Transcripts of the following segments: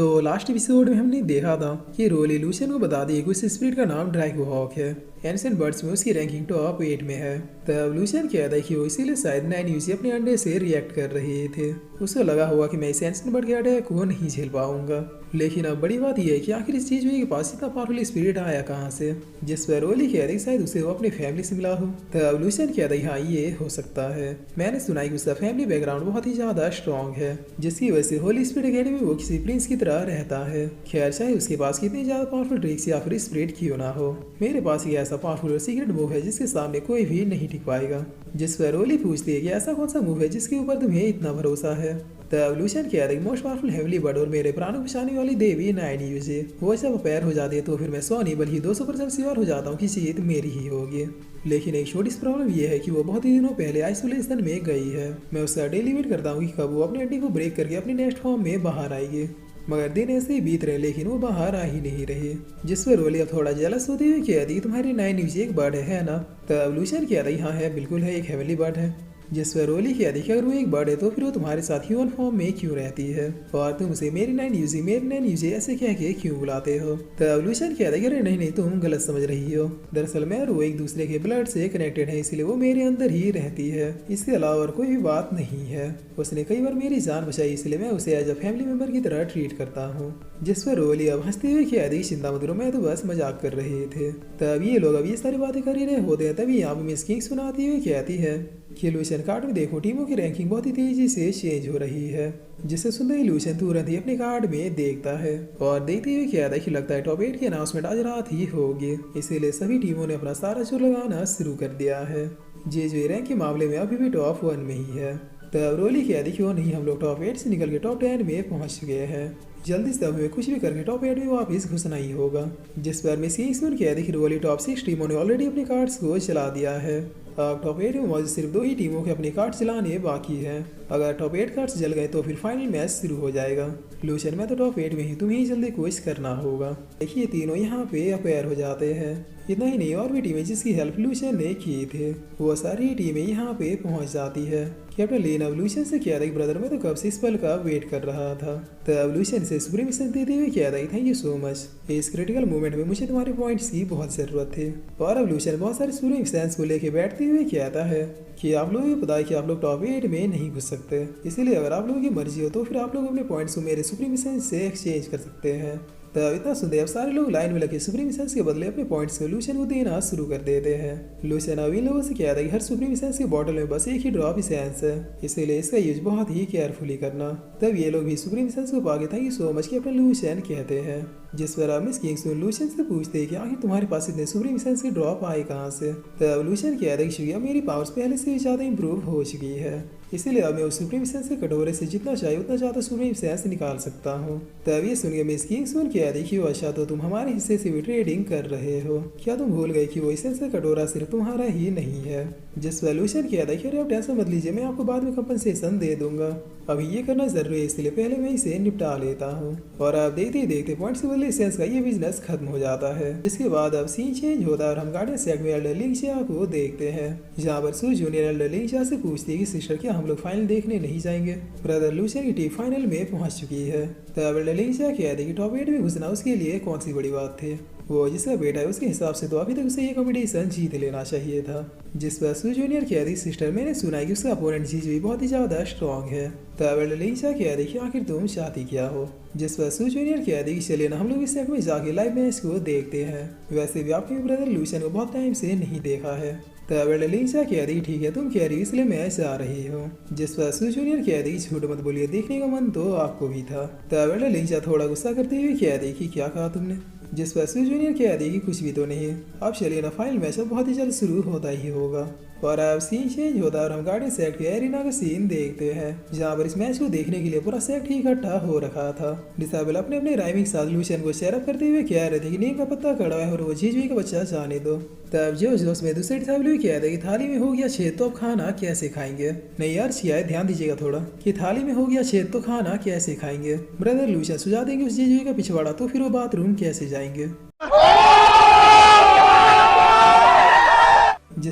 तो last episode में हमने देखा था कि रोली लूशियन को बता दी कि उस स्पिरिट का नाम ड्रैगो हॉक है। एंशिएंट बर्ड्स में उसकी रैंकिंग टॉप 8 में है। तब लूशियन कहता है कि वो इसीलिए शायद 9 यूसी अपने अंडे से रिएक्ट कर रहे थे। उसको लगा हुआ कि मैं इस एंशिएंट बर्ड के अटैक को नहीं झेल पाऊंगा। लेकिन अब बड़ी बात यह है कि आखिर इस चीज के पास इतना पावरफुल स्पिरिट आया कहाँ से, जिस पर रोली कहती शायद उसे वो अपने फैमिली से मिला हो। तब लूशियन कहता है हाँ ये हो सकता है। मैंने सुना है कि उसका फैमिली बैकग्राउंड बहुत ही ज्यादा स्ट्रॉन्ग है, जिसकी वजह से होली स्पिरिट अकेडमी वो किसी प्रिंस की तरह रहता है। खैर चाहे उसके पास कितनी ज्यादा पावरफुल ट्रिक्स या फिर स्पिरिट क्यों ना हो, मेरे पास ये ऐसा पावरफुल और सीक्रेट मूव है जिसके सामने कोई भी नहीं टिक पाएगा। जिस पर रोली पूछती है कि ऐसा कौन सा मूव है जिसके ऊपर तुम्हें इतना भरोसा है। तब लूशियन कहता है मोस्ट पावरफुल हेवली बर्ड और मेरे प्राणों को बचाने वाली देवी 9 यूजे वो जब पैर हो जाती है तो फिर मैं 100 नहीं बल्कि 200% श्योर हो जाता हूँ कि जीत मेरी ही होगी। लेकिन एक छोटी सी प्रॉब्लम यह है कि वो बहुत ही दिनों पहले आइसोलेशन में गई है। मैं उसका डेली वेट करता हूँ कि कब वो अपने अड्डी को ब्रेक करके अपनी नेक्स्ट फॉर्म में बाहर आएगी, मगर दिन ऐसे ही बीत रहे लेकिन वो बाहर आ ही नहीं रही। जिस पर रोली अब थोड़ा जेलस होती हुई कहती तुम्हारी 9 यूजे एक बर्ड है ना। तब लूशियन कहता है हाँ है बिल्कुल है, एक हेवनली बर्ड है। जिस पर रोली कहती है अगर वो एक बर्ड है तो फिर वो तुम्हारे साथ ह्यूमन फॉर्म में क्यों रहती है और तुम उसे मेरी 9 यूजे ऐसे कह के क्यों बुलाते हो। तब लूशियन कहता है अरे नहीं तुम गलत समझ रही हो। दरअसल मैं और वो एक दूसरे के ब्लड से कनेक्टेड है, इसलिए वो मेरे अंदर ही रहती है, इसके अलावा और कोई भी बात नहीं है। उसने कई बार मेरी जान बचाई, इसलिए मैं उसे एज अ फैमिली मेंबर की तरह ट्रीट करता हूँ। जिस पर रोली अब हंसते हुए कहती चिंता मत करो, मैं तो बस मजाक कर रहे थे। तब ये लोग अब ये सारी बातें कर ही रहे होते हैं तभी यहाँ पे मिस किंग सुनाती हुई कहती है कि लूशियन कार्ड में देखो टीमों की रैंकिंग बहुत ही तेजी से चेंज हो रही है। जिसे सुनते ही लूशियन तुरंत ही अपने कार्ड में देखता है और देखते हुए कहता है कि लगता है टॉप 8 की अनाउंसमेंट आज रात ही होगी, इसीलिए सभी टीमों ने अपना सारा जोर लगाना शुरू कर दिया है। जे रैंक के मामले में अभी भी टॉप 1 में ही है। तब रोली कहती क्यों नहीं, हम लोग टॉप 8 से निकल के टॉप 10 में पहुंच गए हैं, जल्दी से हमें कुछ भी करके टॉप 8 में वापस घुसना ही होगा। जिस पर मिस किंग कहती कि रोली टॉप 6 टीमों ने ऑलरेडी अपने कार्ड्स को चला दिया है। अब टॉप 8 में मौजूद सिर्फ 2 ही टीमों के अपने कार्ड चलाने बाकी हैं। अगर टॉप 8 कार्ड्स जल गए तो फिर फाइनल मैच शुरू हो जाएगा। लूशियन में तो टॉप 8 में ही तुम्हें ही जल्दी कोशिश करना होगा। देखिए तीनों यहाँ पे अपेयर हो जाते हैं। इतना ही नहीं और भी टीमें जिसकी हेल्प लूशियन ने की थे वो सारी टीमें यहाँ पे पहुँच जाती है। कैप्टन लेन अब लूशियन से कह रहा है ब्रदर मैं तो कब से इस पल का वेट कर रहा था। तब लूशियन से सुप्रीम मिशन देते हुए कह रहा है थैंक यू सो मच, इस क्रिटिकल मोमेंट में मुझे तुम्हारे पॉइंट्स की बहुत जरूरत थी। और अब लूशियन बहुत सारे सुप्रीम मिशंस को लेके बैठते हुए कहता है कि आप लोगों को पता है कि आप लोग टॉप 8 में नहीं घुस सकते, इसीलिए अगर आप लोगों की मर्जी हो तो फिर आप लोग अपने पॉइंट्स को मेरे सुप्रीम मिशन से एक्सचेंज कर सकते हैं। तब इतना सुनते अब सारे लोग लाइन में लगे सुप्रीम मिशंस के बदले अपने पॉइंट्स को लूशियन को देना शुरू कर देते हैं। लूशियन अब इन लोगों से कहता है कि हर सुप्रीम मिशंस के बॉटल में बस एक ही ड्रॉप इसेंस है, इसीलिए इसका यूज बहुत ही केयरफुली करना। तब ये लोग भी सुप्रीम मिशंस को पाके thank you so much captain Lucian कहते हैं। जिस पर अब मिस किंग लूशियन से पूछते हैं कि आखिर तुम्हारे पास इतने सुप्रीम मिशंस के ड्रॉप आए कहाँ से। तब लूशियन कहता है कि शुक्रिया मेरी पावर्स पहले से भी ज्यादा इंप्रूव हो चुकी है, इसीलिए अब मैं उस सुप्रीम मिशन से कटोरे से जितना चाहिए उतना ज्यादा सुप्रीम मिशन निकाल सकता हूँ। तब ये सुन के मिस किंग क्या देखिए अच्छा तो तुम हमारे हिस्से से भी ट्रेडिंग कर रहे हो, क्या तुम भूल गए कि वो इसेंस का कटोरा सिर्फ तुम्हारा ही नहीं है। जिस सॉल्यूशन किया था कि आप टेंशन मत लीजिए, मैं आपको बाद में कंपनसेशन दे दूंगा, अभी ये करना जरूरी है इसलिए पहले मैं इसे निपटा लेता हूँ। और आप देखते ही देखते पॉइंट्स के बदले इसेंस का ये बिजनेस खत्म हो जाता है। जिसके बाद अब सीन चेंज होता है और हम गार्डियन सेट में एल्डर लिंक्सिया को देखते हैं, जहाँ पर सू जूनियर एल्डर लिंक्सिया से पूछती है कि सिस्टर क्या हम लोग फाइनल देखने नहीं जाएंगे। ब्रदर लूशियन की टीम फाइनल में पहुंच चुकी है। तब एल्डर लिंक्सिया कहती है कि टॉप 8 में घुसना उसके लिए कौन सी बड़ी बात थी, वो जिसका बेटा है उसके हिसाब से तो अभी तक उसे ये कॉम्पिटिशन जीत लेना चाहिए था। जिस पर सू जूनियर कह रही सिस्टर मैंने सुना है कि उसका अपोनेंट जीजू भी बहुत ही ज्यादा स्ट्रॉन्ग है। तब लिंक्सिया कह रही कि आखिर तुम चाहती क्या हो। जिस पर सू जूनियर कह रही कि चलिए ना हम लोग इस सेट में जाके लाइव मैच को देखते हैं, वैसे भी आपके ब्रदर लूशियन को बहुत टाइम से नहीं देखा है। तब लिंक्सिया कह रही ठीक है तुम कह रही इसलिए मैं आ रही हूँ। जिस पर सू जूनियर कह रही झूठ मत बोलिए, देखने का मन तो आपको भी था। तब लिंक्सिया थोड़ा गुस्सा करते हुए कह रही कि क्या कहा तुमने। जिस पर सू जूनियर कह रही कि कुछ भी तो नहीं, अब चलिए ना फाइनल मैच अब बहुत ही जल्द शुरू होता ही होगा। और अब सीन चेंज होता है और हम गार्डियन सेट के एरिना का सीन देखते हैं, जहाँ पर इस मैच को देखने के लिए पूरा सेट ही इकट्ठा हो रखा था। डिसाबल अपने अपने राइमिंग साथ लूशियन को शेयर अप करते हुए कह रहे थे कि नीम का पत्ता कड़ा है और वो जीजू का बच्चा जाने दो। तब जोश में दूसरे डिसाबल भी कह रहे कि थाली में हो गया छेद तो अब खाना कैसे खाएंगे। नहीं यार छिया ध्यान दीजिएगा थोड़ा कि थाली में हो गया छेद तो खाना कैसे खाएंगे। ब्रदर लूशियन सुझा देंगे उस जीजू का पिछवाड़ा तो फिर वो बाथरूम कैसे जाएंगे।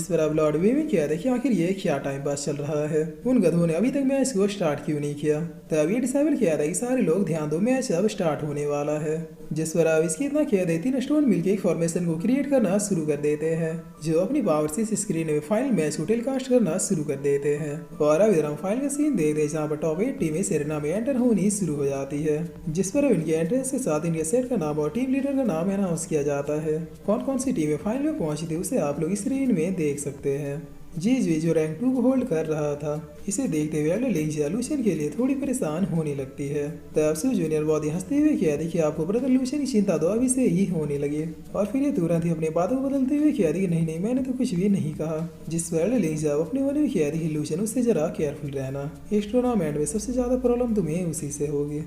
जिस पर अब लॉर्ड वे में किया था कि आखिर ये क्या टाइम पास चल रहा है, उन गधों ने अभी तक मैच को स्टार्ट क्यों नहीं किया। तब ये डिसाइड किया था कि सारे लोग ध्यान दो, मैच अब स्टार्ट होने वाला है। जिस पर अब इसकी इतना किया तीन स्टोन मिलकर एक फॉर्मेशन को क्रिएट करना शुरू कर देते हैं, जो अपनी पावर से इस स्क्रीन में फाइनल मैच को टेलीकास्ट करना शुरू कर देते हैं। और अब इधर हम फाइनल का सीन देखते हैं जहाँ पर टॉप 8 टीमें सेरेना में एंटर होनी शुरू हो जाती है, जिस पर अब इनके एंट्रेंस के साथ इनके सेट का नाम और टीम लीडर का नाम अनाउंस किया जाता है। कौन कौन सी टीमें फाइनल में पहुंची थी उसे आप लोग स्क्रीन में देख सकते हैं। जी जो रैंक 2 को होल्ड कर रहा था, इसे देखते हुए अगले लिंजिया लूशियन के लिए थोड़ी परेशान होने लगती है। तब से जूनियर बहुत ही हंसते हुए कहती कि आपको ब्रदर लूशियन की चिंता तो अभी से ही होने लगी, और फिर ये तुरंत ही अपने बातों को बदलते हुए कहती कि नहीं मैंने तो कुछ भी नहीं कहा। जिस पर अगले लिंजिया अपने मन में कहती कि लूशियन उससे जरा केयरफुल रहना, इस टूर्नामेंट में सबसे ज्यादा प्रॉब्लम तुम्हें उसी से होगी।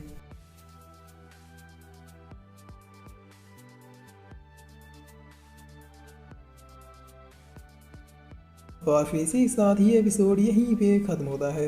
और फिर इसी के साथ ये एपिसोड यहीं पे ख़त्म होता है।